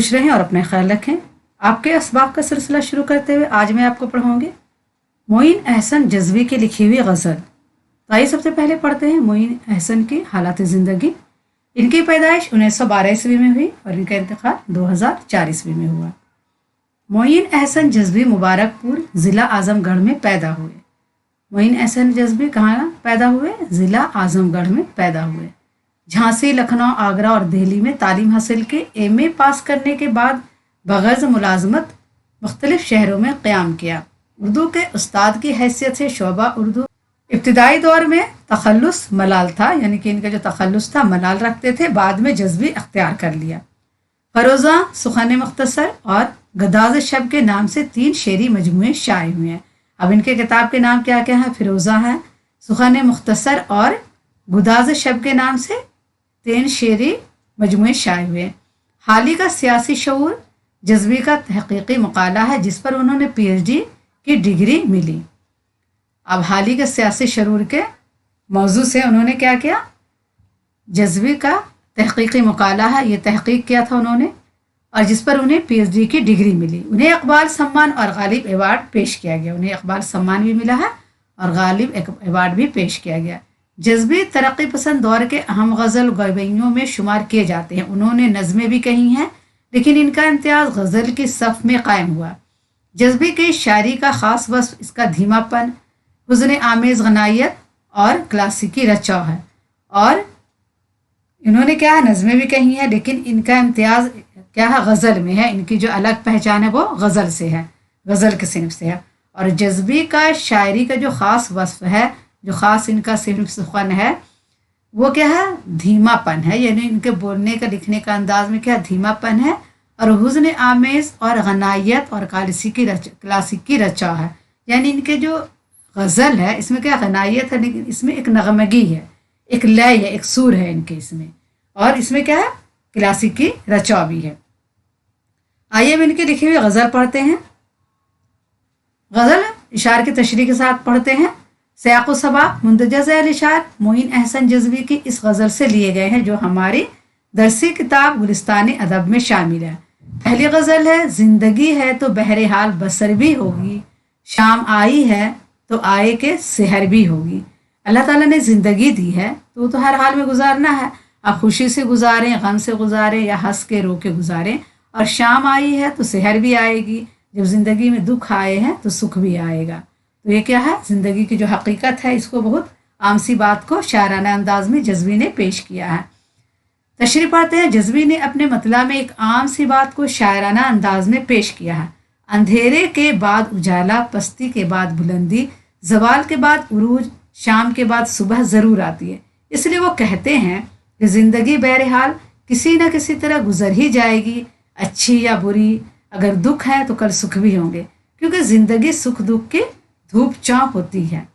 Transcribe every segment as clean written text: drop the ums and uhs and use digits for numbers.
खुश रहें और अपना ख्याल रखें। आपके असबाब का सिलसिला शुरू करते हुए आज मैं आपको पढ़ाऊंगी मोइन अहसन जज़्वी की लिखी हुई गज़ल। तो आइए सबसे पहले पढ़ते हैं मोइन अहसन की हालात ज़िंदगी। इनकी पैदाइश 1912 ईस्वी में हुई और इनका इंतकाल 2004 ईस्वी में हुआ। मोइन अहसन जज़्वी मुबारकपुर ज़िला आज़मगढ़ में पैदा हुए। मोइन अहसन जज़्वी कहाँ पैदा हुए? ज़िला आज़मगढ़ में पैदा हुए। झांसी, लखनऊ, आगरा और दिल्ली में तालीम हासिल की। एमए पास करने के बाद बग़र्ज़ मुलाजमत मुख्तलिफ शहरों में क़याम किया। उर्दू के उस्ताद की हैसियत से शोबा उर्दू। इब्तिदाई दौर में तखल्लुस मलाल था, यानी कि इनका जो तखल्लुस था मलाल रखते थे, बाद में जज़्वी अख्तियार कर लिया। फरोज़ा, सुख़न मुख्तसर और गदाज़ शब के नाम से 3 शेरी मजमूए शाये हुए हैं। अब इनके किताब के नाम क्या क्या हैं? फिरोज़ा है, सुख़न मुख्तसर और गुदाज़ शब के नाम से 3 शेरी मजमूए शाये हुए हैं। हाल ही का सियासी शऊर जज़्वी का तहक़ीक़ी मक़ाला है जिस पर उन्होंने PhD की डिग्री मिली। अब हाल ही के सियासी शरूर के मौजू से उन्होंने क्या किया? जज़्वी का तहक़ीक़ी मक़ाला है, ये तहक़ीक़ किया था उन्होंने और जिस पर उन्हें PhD की डिग्री मिली। उन्हें इक़बाल सम्मान और गालिब अवार्ड पेश किया गया। उन्हें इक़बाल सम्मान भी मिला है और गालिब अवार्ड भी पेश किया गया। जज़्वी तरक्की पसंद दौर के अहम गज़ल गवैयों में शुमार किए जाते हैं। उन्होंने नज़में भी कही हैं, लेकिन इनका इम्तियाज़ गज़ल की सफ़ में कायम हुआ। जज़्वी की शायरी का ख़ास वस्फ़ इसका धीमापन, हुज़्न आमेज़ गनायत और क्लासिकी रचाव है। और इन्होंने क्या है, नज़में भी कही हैं, लेकिन इनका इम्तियाज़ क्या है? गज़ल में है। इनकी जो अलग पहचान है वो गज़ल से है, गज़ल के सिनफ से है। और जज़्वी का शायरी का जो ख़ास वस्फ़ है, जो ख़ास इनका सिनफ सुख़न है, वो क्या है? धीमापन है। यानी इनके बोलने का, लिखने का अंदाज में क्या धीमापन है। और हुज़्न आमेज़ और गनायत और क्लासिकी रचा है। यानी इनके जो गज़ल है इसमें क्या गनायत है, लेकिन इसमें एक नगमगी है, एक लय है, एक सुर है इनके इसमें। और इसमें क्या है? क्लासिकी रचा भी है। आइए अब इनके लिखी हुई गज़ल पढ़ते हैं। गज़ल इशार की तशरीह के साथ पढ़ते हैं। सियाक़ सबा मुंदजज़ इशार मोइन अहसन जज़्वी की इस गज़ल से लिए गए हैं जो हमारी दरसी किताब गुलिस्तान अदब में शामिल है। पहली गज़ल है, ज़िंदगी है तो बहरहाल बसर भी होगी, शाम आई है तो आए के सहर भी होगी। अल्लाह ताला ने ज़िंदगी दी है तो हर हाल में गुजारना है। आप खुशी से गुजारें, गम से गुजारें या हंस के रो के गुजारें। और शाम आई है तो सहर भी आएगी। जब ज़िंदगी में दुख आए हैं तो सुख भी आएगा। तो ये क्या है? ज़िंदगी की जो हकीकत है, इसको बहुत आम सी बात को शायराना अंदाज में जज़्वी ने पेश किया है। तशरीह पढ़ते हैं। जज़्वी ने अपने मतला में एक आम सी बात को शायराना अंदाज में पेश किया है। अंधेरे के बाद उजाला, पस्ती के बाद बुलंदी, ज़वाल के बाद उरूज, शाम के बाद सुबह ज़रूर आती है। इसलिए वो कहते हैं कि ज़िंदगी बहरहाल किसी न किसी तरह गुजर ही जाएगी, अच्छी या बुरी। अगर दुख है तो कल सुख भी होंगे, क्योंकि ज़िंदगी सुख दुख की धूप चाँप होती है।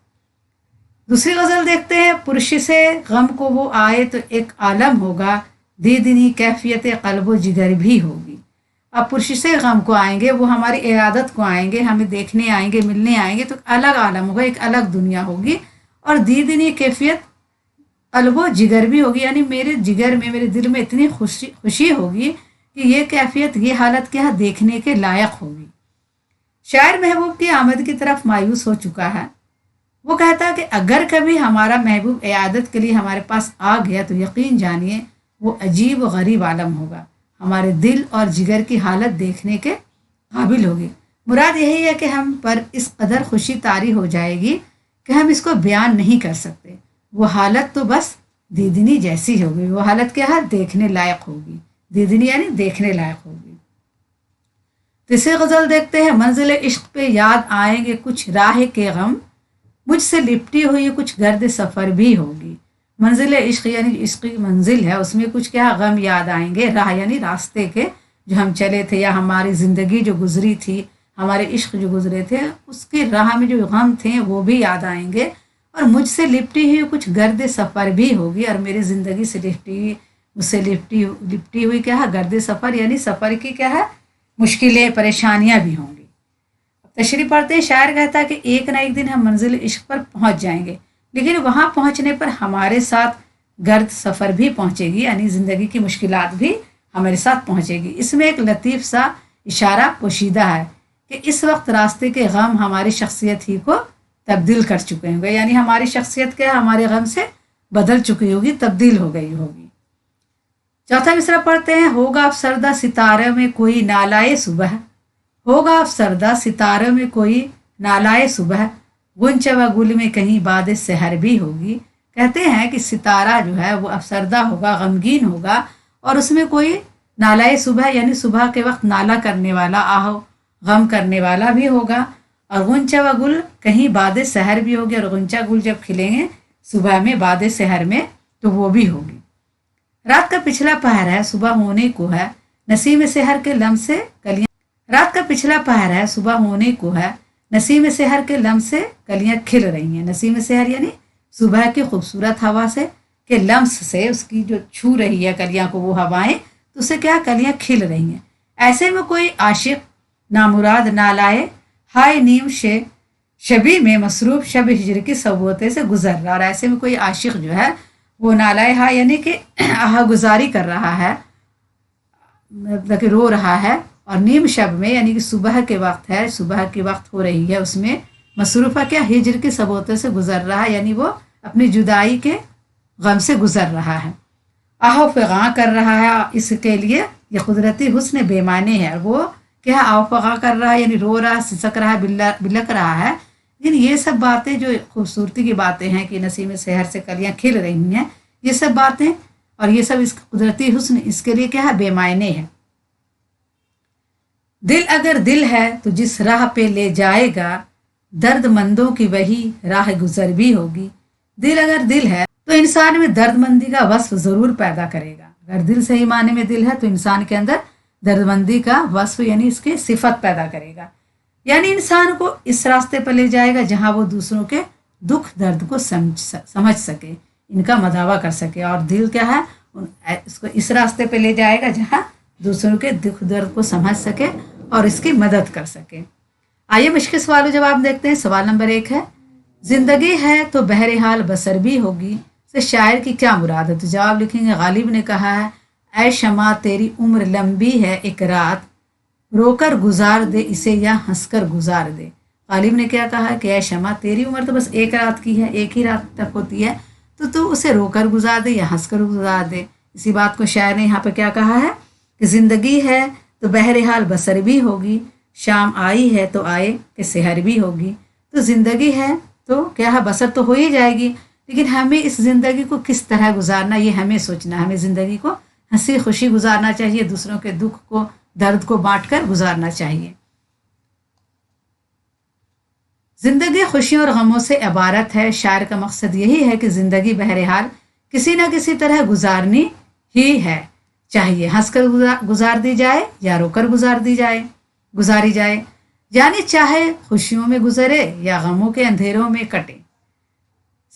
दूसरी गज़ल देखते हैं। पुरश से गम को वो आए तो एक आलम होगा, दीदनी कैफियत क़ल्ब जिगर भी होगी। अब पुरश से गम को आएंगे, वो हमारी इयादत को आएंगे, हमें देखने आएंगे, मिलने आएंगे, तो अलग आलम होगा, एक अलग दुनिया होगी। और दीदनी कैफियत क़ल्ब जिगर भी होगी, यानी मेरे जिगर में, मेरे दिल में इतनी खुशी होगी कि ये कैफियत, ये हालत क्या है, देखने के लायक होगी। शायर महबूब की आमद की तरफ मायूस हो चुका है। वो कहता है कि अगर कभी हमारा महबूब इयादत के लिए हमारे पास आ गया तो यकीन जानिए वो अजीब व गरीब आलम होगा, हमारे दिल और जिगर की हालत देखने के काबिल होगी। मुराद यही है कि हम पर इस कदर खुशी तारी हो जाएगी कि हम इसको बयान नहीं कर सकते। वो हालत तो बस दीदनी जैसी होगी। वो हालत क्या है? देखने लायक होगी। दीदनी यानी देखने लायक होगी। तीसरी गज़ल देखते हैं। मंजिल इश्क पे याद आएंगे कुछ राह के गम, मुझसे लिपटी हुई कुछ गर्द सफ़र भी होगी। मंजिल इश्क यानी इश्क की मंजिल है, उसमें कुछ क्या गम याद आएंगे। राह यानी रास्ते के जो हम चले थे, या हमारी ज़िंदगी जो गुजरी थी, हमारे इश्क जो गुजरे थे, उसकी राह में जो गम थे वो भी याद आएंगे। और मुझसे लिपटी हुई कुछ गर्द सफ़र भी होगी, और मेरी ज़िंदगी से मुझसे लिपटी हुई क्या है? गर्द सफ़र, यानी सफ़र की क्या है? मुश्किलें, परेशानियां भी होंगी। तशरीह पढ़ते हैं। शायर कहता है कि एक ना एक दिन हम मंजिल इश्क पर पहुंच जाएंगे, लेकिन वहां पहुंचने पर हमारे साथ गर्द सफ़र भी पहुंचेगी, यानी ज़िंदगी की मुश्किलात भी हमारे साथ पहुंचेगी। इसमें एक लतीफ़ सा इशारा पोशीदा है कि इस वक्त रास्ते के गम हमारी शख्सियत ही को तब्दील कर चुके होंगे, यानी हमारी शख्सियत क्या हमारे गम से बदल चुकी होगी, तब्दील हो गई होगी। चौथा मिसरा पढ़ते हैं। होगा अफसरदा सितारे में कोई नालाए सुबह, होगा अफसरदा सितारे में कोई नालाए सुबह, गुंचा व गुल में कहीं बाद सहर भी होगी। कहते हैं कि सितारा जो है वो अफसरदा होगा, गमगीन होगा, और उसमें कोई नालाए सुबह यानी सुबह के वक्त नाला करने वाला, आहो गम करने वाला भी होगा। और गुंचा व गुल कहीं बाद सहर भी होगी, और गुंचा गुल जब खिलेंगे सुबह में बाद सहर में तो वो भी होगी। रात का पिछला पहर है सुबह होने को है, नसीम सहर के लम से कलियां, रात का पिछला पहर है सुबह होने को है, नसीम सहर के लम से कलियां खिल रही हैं। नसीम सहर यानी सुबह की खूबसूरत हवा से के लम्स से, उसकी जो छू रही है कलियां को वो हवाएं, तो उससे क्या कलियां खिल रही हैं। ऐसे में कोई आशिक नामुराद नालाए हाय नीम शे शबी में मसरूफ शब हिजर की सबूते से गुजर रहा, और ऐसे में कोई आशिक जो है वो नालाए हा यानी कि आह गुजारी कर रहा है, मतलब कि रो रहा है, और नीम शब में यानी कि सुबह के वक्त है, सुबह के वक्त हो रही है, उसमें मसरूफ़ा क्या हिजर के सबूते से गुजर रहा है, यानी वो अपनी जुदाई के गम से गुजर रहा है। आहो फ़गा कर रहा है, इसके लिए ये कुदरती हुस्न बेमाने है। वो क्या आओ फ़गा कर रहा है यानी रो रहा है, सिसक रहा है, बिलक रहा है। लेकिन ये सब बातें जो खूबसूरती की बातें हैं कि नसीम सहर से कलियां खिल रही हैं, ये सब बातें और ये सब इस कुदरती हुस्न इसके लिए क्या है, बेमायने है। दिल अगर दिल है तो जिस राह पे ले जाएगा, दर्दमंदों की वही राह गुजर भी होगी। दिल अगर दिल है तो इंसान में दर्दमंदी का वस्फ जरूर पैदा करेगा। अगर दिल सही माने में दिल है तो इंसान के अंदर दर्दमंदी का वस्फ यानी इसकी सिफत पैदा करेगा, यानी इंसान को इस रास्ते पर ले जाएगा जहां वो दूसरों के दुख दर्द को समझ सके, इनका मदावा कर सके। और दिल क्या है, इसको इस रास्ते पर ले जाएगा जहां दूसरों के दुख दर्द को समझ सके और इसकी मदद कर सके। आइए मुश्किल सवालों जवाब देखते हैं। सवाल नंबर 1 है, जिंदगी है तो बहरहाल बसर भी होगी से शायर की क्या मुराद है? तो जवाब लिखेंगे, गालिब ने कहा है, ऐ शमा तेरी उम्र लंबी है एक रात, रोकर गुजार दे इसे या हंसकर गुजार दे। गालिब ने क्या कहा कि ऐ शमा तेरी उम्र तो बस एक रात की है, एक ही रात तक होती है, तो तू उसे रोकर गुजार दे या हंसकर गुजार दे। इसी बात को शायर ने यहाँ पे क्या कहा है कि जिंदगी है तो बहरहाल बसर भी होगी, शाम आई है तो आए कि सहर भी होगी। तो जिंदगी है तो क्या है, बसर तो हो ही जाएगी, लेकिन हमें इस जिंदगी को किस तरह गुजारना ये हमें सोचना। हमें जिंदगी को हंसी खुशी गुजारना चाहिए, दूसरों के दुख को दर्द को बांटकर गुजारना चाहिए। जिंदगी खुशियों और गमों से इबारत है। शायर का मकसद यही है कि जिंदगी बहरहाल किसी न किसी तरह गुजारनी ही है, चाहिए हंसकर गुजार दी जाए या रोकर गुजारी जाए, यानी चाहे खुशियों में गुजरे या गमों के अंधेरों में कटे।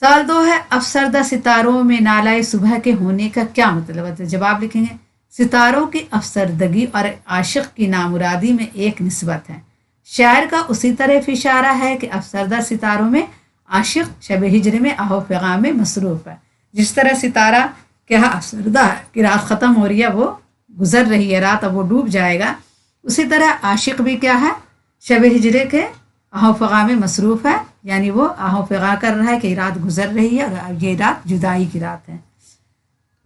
सवाल 2 है, अफसरदा सितारों में नालाए सुबह के होने का क्या मतलब है? तो जवाब लिखेंगे, सितारों की अफसरदगी और आशिक की नामुरादी में एक निस्बत है। शायर का उसी तरफ इशारा है कि अफसरदा सितारों में आशिक शब हिजर में आहो पैगाम में मसरूफ है। जिस तरह सितारा क्या अफसरदा है कि रात ख़त्म हो रही है, वो गुजर रही है रात, अब वो डूब जाएगा, उसी तरह आशिक भी क्या है, शब हिजरे के आहो फ़गा में मसरूफ़ है, यानी वो आहो फ़गा कर रहा है कि रात गुजर रही है और ये रात जुदाई की रात है।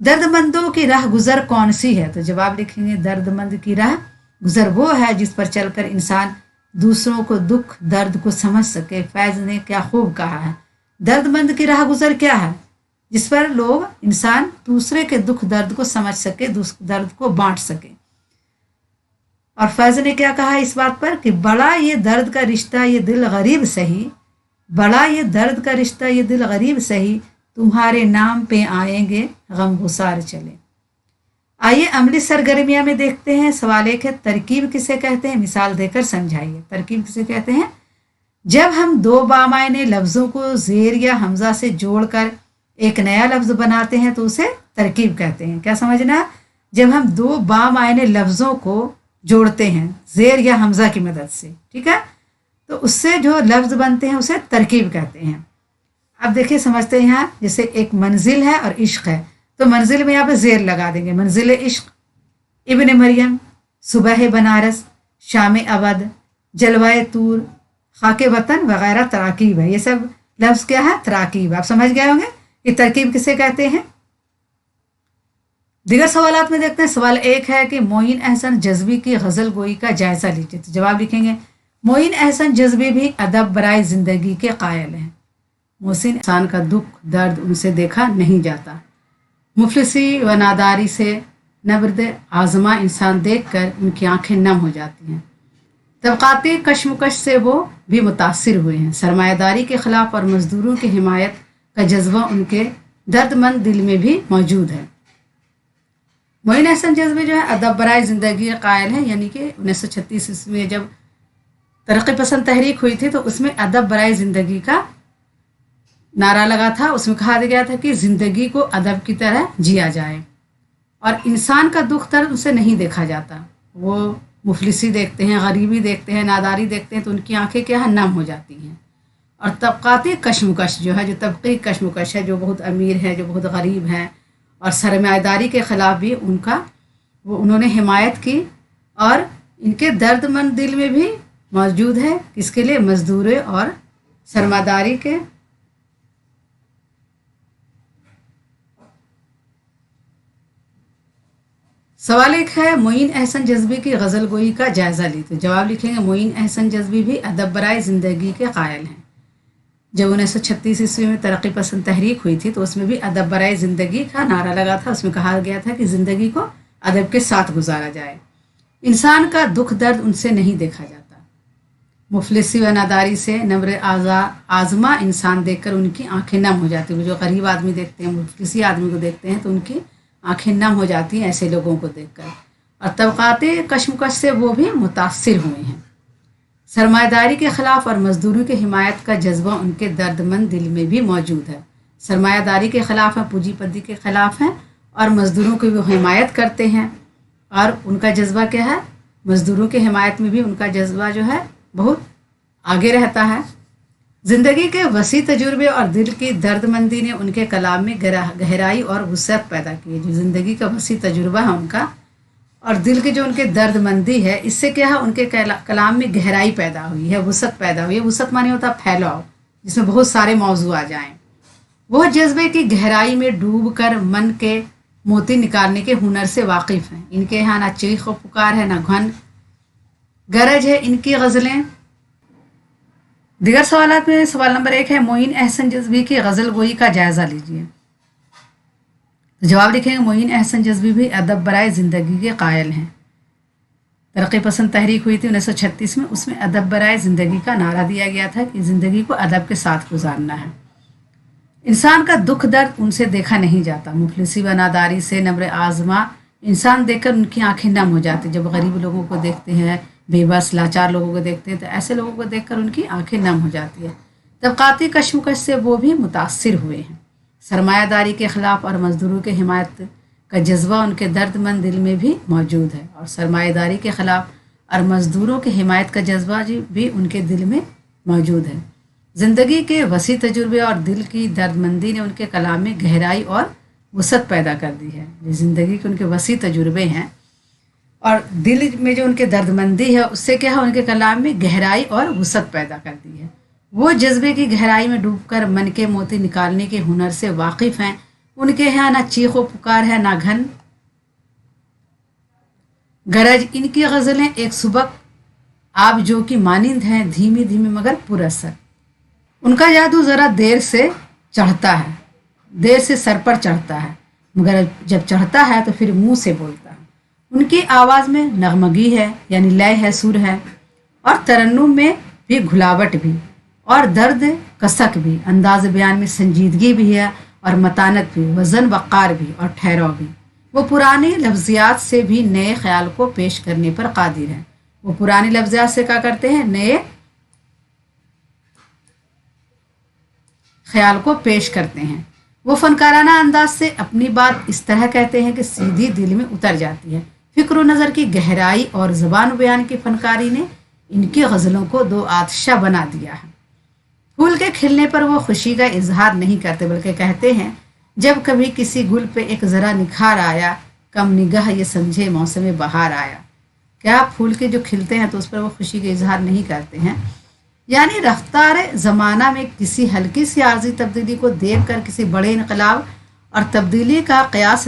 दर्दमंदों की राह गुजर कौन सी है? तो जवाब लिखेंगे, दर्दमंद की राह गुजर वो है जिस पर चलकर इंसान दूसरों को दुख दर्द को समझ सके। फैज़ ने क्या खूब कहा है, दर्दमंद की राह गुजर क्या है, जिस पर लोग इंसान दूसरे के दुख दर्द को समझ सके, दर्द को बांट सके। और फैज़ ने क्या कहा इस बात पर कि बड़ा ये दर्द का रिश्ता ये दिल गरीब सही, बड़ा ये दर्द का रिश्ता ये दिल गरीब सही, तुम्हारे नाम पे आएंगे गम गुसार चले। आइए अमली सरगर्मियां में देखते हैं। सवाल 1 है, तरकीब किसे कहते हैं? मिसाल देकर समझाइए। तरकीब किसे कहते हैं? जब हम 2 बामायने लफ्ज़ों को ज़ेर या हमज़ा से जोड़कर एक नया लफ्ज़ बनाते हैं तो उसे तरकीब कहते हैं। क्या समझना? जब हम 2 बामायने लफ्ज़ों को जोड़ते हैं ज़ेर या हमज़ा की मदद से, ठीक है, तो उससे जो लफ्ज़ बनते हैं उसे तरकीब कहते हैं। अब देखिए समझते हैं, यहाँ जैसे एक मंजिल है और इश्क है, तो मंजिल में यहाँ पे ज़ेर लगा देंगे, मंजिल इश्क। इब्न मरियम, सुबह बनारस, शाम अवध, जलवाए तूर, खाके वतन वगैरह तराकीब है। ये सब लफ्ज़ क्या है? तराकीब। आप समझ गए होंगे कि तरकीब किसे कहते हैं। दिगर सवालात में देखते हैं। सवाल एक है कि मोइन अहसन जज्बी की गज़ल गोई का जायज़ा लीजिए। तो जवाब लिखेंगे, मोइन अहसन जज्बी भी अदब बराए ज़िंदगी के कायल हैं। मोहसिन इंसान का दुख दर्द उनसे देखा नहीं जाता। मुफलिसी व नादारी से नब्रद आज़मा इंसान देख कर उनकी आंखें नम हो जाती हैं। तबक़ाती कशमकश से वो भी मुतासिर हुए हैं। सरमायादारी के ख़िलाफ़ और मज़दूरों की हिमायत का जज्बा उनके दर्दमंद दिल में भी मौजूद है। मोइन अहसन जज्बी जो है अदब बराए ज़िंदगी के कायल है, यानी कि 1936 ईस्वी में जब तरक्की पसंद तहरीक हुई थी तो उसमें अदब बराए ज़िंदगी का नारा लगा था। उसमें कहा गया था कि ज़िंदगी को अदब की तरह जिया जाए और इंसान का दुख दर्द उसे नहीं देखा जाता। वो मुफलिसी देखते हैं, गरीबी देखते हैं, नादारी देखते हैं तो उनकी आंखें क्या है? नम हो जाती हैं। और तबक़ाती कशमकश जो है, जो तबक़ी कशमकश है, जो बहुत अमीर है, जो बहुत गरीब है, और सरमायादारी के ख़िलाफ़ भी उन्होंने हिमायत की और इनके दर्दमंद दिल में भी मौजूद है। किसके लिए? मज़दूरों और सरमायादारी के। सवाल एक है, मोइन अहसन जज्बी की गज़ल गोई का जायज़ा ली। तो जवाब लिखेंगे, मोइन अहसन जज्बी भी अदब बराए ज़िंदगी के कायल हैं। जब 1936 ईस्वी में तरक्की पसंद तहरीक हुई थी तो उसमें भी अदब बराए ज़िंदगी का नारा लगा था। उसमें कहा गया था कि ज़िंदगी को अदब के साथ गुजारा जाए, इंसान का दुख दर्द उनसे नहीं देखा जाता। मुफलिसी व नादारी से नब्र आज़मा इंसान देखकर उनकी आंखें नम हो जाती। वो जो गरीब आदमी देखते हैं, मुफलिसी आदमी को देखते हैं तो उनकी आंखें नम हो जाती हैं ऐसे लोगों को देखकर। और तबक़ाती कशमकश से वो भी मुतासिर हुए हैं। सरमायादारी के ख़िलाफ़ और मज़दूरों की हिमायत का जज्बा उनके दर्दमंद दिल में भी मौजूद है। सरमायादारी के ख़िलाफ़ हैं, पूंजीपति के ख़िलाफ़ हैं और मज़दूरों की वो हिमायत करते हैं। और उनका जज्बा क्या है? मज़दूरों की हिमायत में भी उनका जज्बा जो है बहुत आगे रहता है। ज़िंदगी के वसी तजुर्बे और दिल की दर्दमंदी ने उनके कलाम में गहराई और वुसअत पैदा की है। जो ज़िंदगी का वसी तजुर्बा है उनका और दिल की जो उनके दर्दमंदी है, इससे क्या है? उनके कलाम में गहराई पैदा हुई है, वुसअत पैदा हुई है। वुसअत माने होता फैलाव, जिसमें बहुत सारे मौजू आ जाएं। वह जज्बे की गहराई में डूब कर मन के मोती निकालने के हुनर से वाकिफ़ हैं। इनके यहाँ ना चीख व पुकार है, ना घन गरज है इनकी गज़लें। दिगर सवालात में सवाल नंबर एक है, मोइन अहसन जज्बी की गज़ल गोई का जायज़ा लीजिए। तो जवाब लिखेंगे, मोइन अहसन जज्बी भी अदब बराए ज़िंदगी के कायल हैं। तरक्की पसंद तहरीक हुई थी 1936 में, उसमें अदब बराए ज़िंदगी का नारा दिया गया था कि ज़िंदगी को अदब के साथ गुजारना है, इंसान का दुख दर्द उनसे देखा नहीं जाता। मुफलिसी व नादारी से नब्र आज़मा इंसान देखकर उनकी आंखें नम हो जाती। जब गरीब लोगों को देखते हैं, बेबस लाचार लोगों को देखते हैं तो ऐसे लोगों को देखकर उनकी आंखें नम हो जाती है। तबक़ाती कशमकश से वो भी मुतासिर हुए हैं। सरमायादारी के ख़िलाफ़ और मज़दूरों की हिमायत का जज्बा उनके दर्दमंद दिल में भी मौजूद है। और सरमायादारी के ख़िलाफ़ और मज़दूरों की हिमायत का जज्बा भी उनके दिल में मौजूद है। ज़िंदगी के वसी तजुर्बे और दिल की दर्दमंदी ने उनके कलाम में गहराई और वुसअत पैदा कर दी है। ज़िंदगी के उनके वसी तजुर्बे हैं और दिल में जो उनके दर्दमंदी है, उससे क्या है? उनके कलाम में गहराई और वुसअत पैदा कर दी है। वो जज्बे की गहराई में डूबकर मन के मोती निकालने के हुनर से वाकिफ़ हैं। उनके यहाँ ना चीख व पुकार है, ना घन गरज। इनकी गज़लें एक सुबक आब जो कि मानिंद हैं, धीमी धीमी मगर पुरअसर। उनका जादू ज़रा देर से चढ़ता है, देर से सर पर चढ़ता है, मगर जब चढ़ता है तो फिर मुंह से बोलता है। उनकी आवाज़ में नगमगी है, यानी लय है, सुर है, और तरन्नुम में भी घुलावट भी, और दर्द कसक भी। अंदाज बयान में संजीदगी भी है और मतानत भी, वज़न वक़ार भी और ठहराव भी। वो पुराने लफ्ज़ियात से भी नए ख्याल को पेश करने पर कादिर है। वो पुराने लफ्ज़ियात से क्या करते हैं? नए ख्याल को पेश करते हैं। वो फनकाराना अंदाज से अपनी बात इस तरह कहते हैं कि सीधी दिल में उतर जाती है। फ़िक्र नज़र की गहराई और ज़बान बयान की फनकारी ने इनकी गज़लों को दो आतशा बना दिया है। फूल के खिलने पर वो खुशी का इजहार नहीं करते, बल्कि कहते हैं, जब कभी किसी गुल पे एक ज़रा निखार आया कम निगाह ये समझे मौसम बहार आया। क्या फूल के जो खिलते हैं तो उस पर वो खुशी का इजहार नहीं करते हैं। यानी रफ्तार ज़माना में किसी हल्की सी आर्जी तब्दीली को देख कर किसी बड़े इनकलाब और तब्दीली का कयास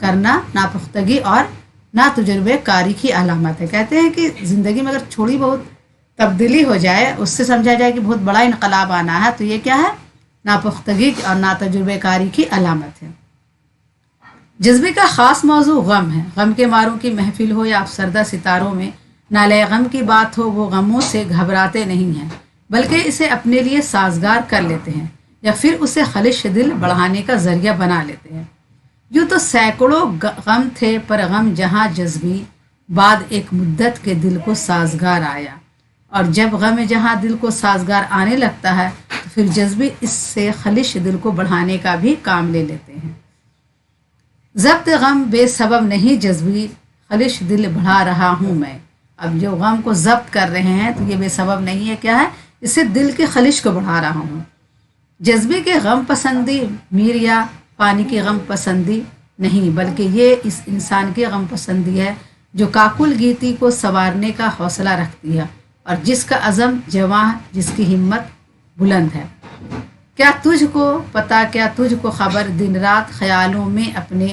करना नापुख्तगी और ना तजुर्बे कारी की अलामत है। कहते हैं कि ज़िंदगी में अगर थोड़ी बहुत तब्दीली हो जाए, उससे समझा जाए कि बहुत बड़ा इनकलाब आना है, तो ये क्या है? नापुख्तगी और ना तजुर्बे कारी की अलामत है। जज्बे का ख़ास मौजू गम है। गम के मारों की महफिल हो या अफसरदा सितारों में नाले गम की बात हो, वो गमों से घबराते नहीं हैं, बल्कि इसे अपने लिए साजगार कर लेते हैं या फिर उसे खलिश दिल बढ़ाने का जरिया बना लेते हैं। यूँ तो सैकड़ों गम थे, पर गम जहाँ जज्बी बाद एक मुद्दत के दिल को साजगार आया, और जब गम जहाँ दिल को साजगार आने लगता है तो फिर जज्बी इससे खलिश दिल को बढ़ाने का भी काम ले लेते हैं। ज़ब्त गम बेसबब नहीं जज्बी, खलिश दिल बढ़ा रहा हूँ मैं। अब जो गम को ज़ब्त कर रहे हैं तो ये बेसबब नहीं है, क्या है? इससे दिल के खलिश को बढ़ा रहा हूँ। जज्बे के गम पसंदी मीर या पानी की गम पसंदी नहीं, बल्कि ये इस इंसान की गम पसंदी है जो काकुल गीती को संवारने का हौसला रखती है और जिसका अज़म जवां, जिसकी हिम्मत बुलंद है। क्या तुझको पता, क्या तुझको खबर, दिन रात ख्यालों में अपने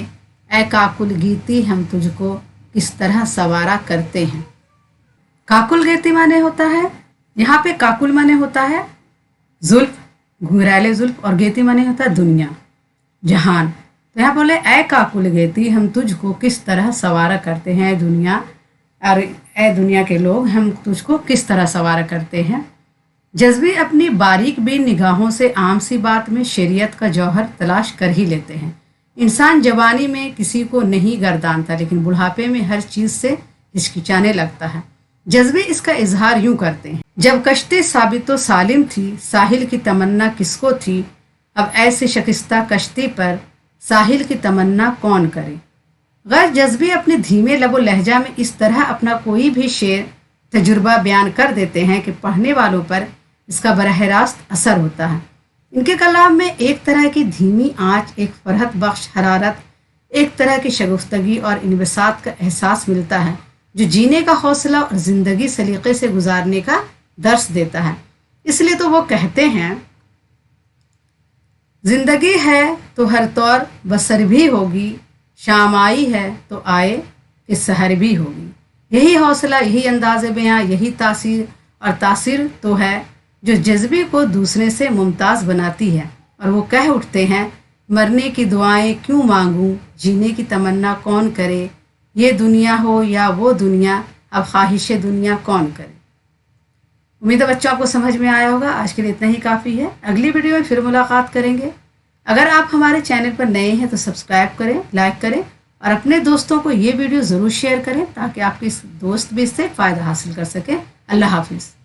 ए काकुल गीती हम तुझको किस तरह सवारा करते हैं। काकुल गीती माने होता है, यहाँ पे काकुल माने होता है जुल्फ, घुंघराले जुल्फ, और गीती माने होता है दुनिया, जहान। तो यहाँ बोले ए काकुल गीती हम तुझको किस तरह सवारा करते हैं दुनिया, और ए दुनिया के लोग हम तुझको किस तरह सवारा करते हैं। जज्बे अपनी बारीक बीन निगाहों से आम सी बात में शरीयत का जौहर तलाश कर ही लेते हैं। इंसान जवानी में किसी को नहीं गर्दानता, लेकिन बुढ़ापे में हर चीज़ से हिचकिचाने लगता है। जज्बे इसका इजहार यूं करते हैं, जब कश्ती साबितो सालिम थी, साहिल की तमन्ना किसको थी, अब ऐसे शकिस्ता कश्ती पर साहिल की तमन्ना कौन करे। गैर जज्बे अपने धीमे लबो लहजा में इस तरह अपना कोई भी शेर तजुर्बा बयान कर देते हैं कि पढ़ने वालों पर इसका बरह रास्त असर होता है। इनके कलाम में एक तरह की धीमी आँच, एक फरहत बख्श हरारत, एक तरह की शगुफ्तगी और इनबसात का एहसास मिलता है जो जीने का हौसला और ज़िंदगी सलीक़े से गुजारने का दर्स देता है। इसलिए तो वो कहते हैं, ज़िंदगी है तो हर तौर बसर भी होगी, शाम आई है तो आए कि सहर भी होगी। यही हौसला, यही अंदाज़ बयां, यही तासीर, और तासीर तो है जो जज्बे को दूसरे से मुमताज़ बनाती है। और वो कह उठते हैं, मरने की दुआएं क्यों मांगूं, जीने की तमन्ना कौन करे, ये दुनिया हो या वो दुनिया, अब ख्वाहिश दुनिया कौन करे। उम्मीद है बच्चों आपको समझ में आया होगा। आज के लिए इतना ही काफ़ी है। अगली वीडियो में फिर मुलाकात करेंगे। अगर आप हमारे चैनल पर नए हैं तो सब्सक्राइब करें, लाइक करें और अपने दोस्तों को ये वीडियो ज़रूर शेयर करें ताकि आपके दोस्त भी इससे फ़ायदा हासिल कर सकें। अल्लाह हाफिज़।